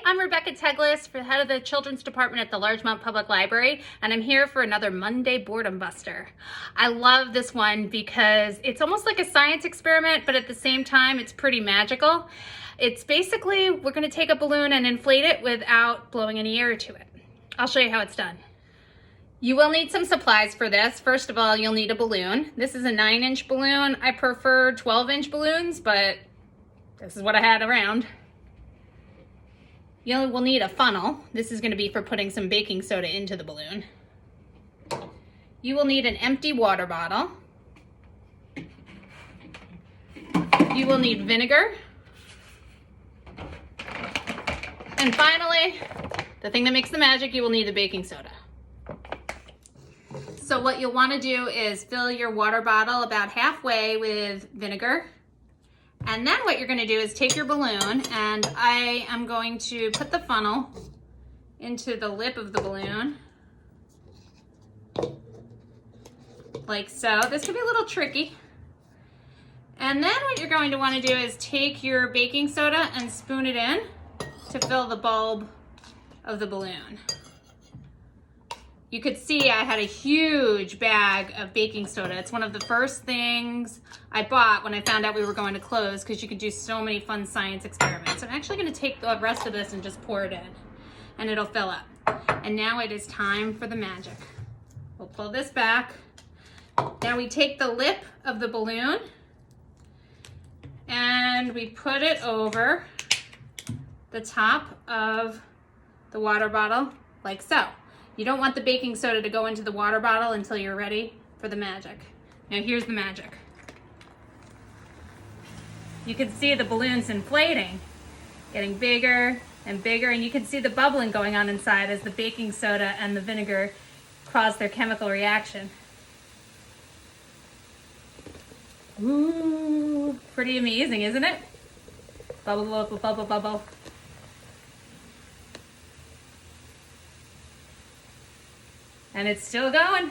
I'm Rebecca Teglis, head of the Children's Department at the Larchmont Public Library, and I'm here for another Monday Boredom Buster. I love this one because it's almost like a science experiment, but at the same time, it's pretty magical. It's basically, we're gonna take a balloon and inflate it without blowing any air to it. I'll show you how it's done. You will need some supplies for this. First of all, you'll need a balloon. This is a 9-inch balloon. I prefer 12-inch balloons, but this is what I had around. You will need a funnel. This is going to be for putting some baking soda into the balloon. You will need an empty water bottle. You will need vinegar. And finally, the thing that makes the magic, you will need the baking soda. So what you'll want to do is fill your water bottle about halfway with vinegar. And then what you're going to do is take your balloon, and I am going to put the funnel into the lip of the balloon, like so. This can be a little tricky. And then what you're going to want to do is take your baking soda and spoon it in to fill the bulb of the balloon. You could see I had a huge bag of baking soda. It's one of the first things I bought when I found out we were going to close, because you could do so many fun science experiments. I'm actually going to take the rest of this and just pour it in, and it'll fill up. And now it is time for the magic. We'll pull this back. Now we take the lip of the balloon and we put it over the top of the water bottle, like so. You don't want the baking soda to go into the water bottle until you're ready for the magic. Now here's the magic. You can see the balloons inflating, getting bigger and bigger, and you can see the bubbling going on inside as the baking soda and the vinegar cause their chemical reaction. Ooh, pretty amazing, isn't it? Bubble, bubble, bubble, bubble. And it's still going.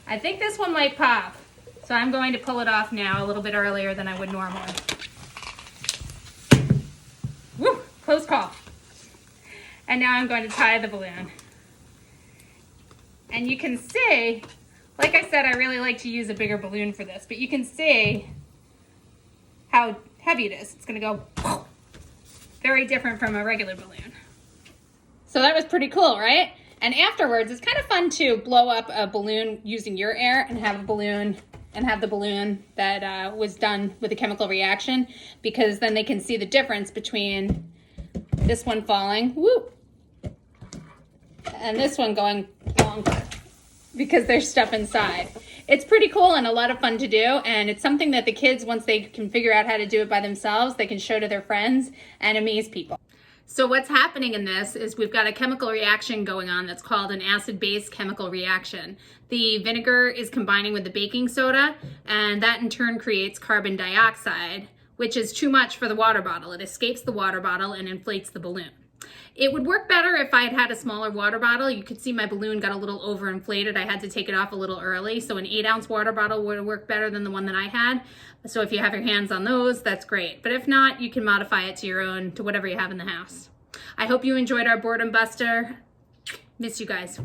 I think this one might pop, so I'm going to pull it off now a little bit earlier than I would normally. Woo, close call. And now I'm going to tie the balloon. And you can see, like I said, I really like to use a bigger balloon for this, but you can see how heavy it is. It's gonna go very different from a regular balloon. So that was pretty cool, right? And afterwards, it's kind of fun to blow up a balloon using your air and have the balloon that was done with a chemical reaction, because then they can see the difference between this one falling, whoop, and this one going longer, because there's stuff inside. It's pretty cool and a lot of fun to do, and it's something that the kids, once they can figure out how to do it by themselves, they can show to their friends and amaze people. So what's happening in this is we've got a chemical reaction going on that's called an acid-base chemical reaction. The vinegar is combining with the baking soda, and that in turn creates carbon dioxide, which is too much for the water bottle. It escapes the water bottle and inflates the balloon. It would work better if I had had a smaller water bottle. You could see my balloon got a little overinflated. I had to take it off a little early, so an 8-ounce water bottle would work better than the one that I had. So if you have your hands on those, that's great. But if not, you can modify it to your own, to whatever you have in the house. I hope you enjoyed our Boredom Buster. Miss you guys.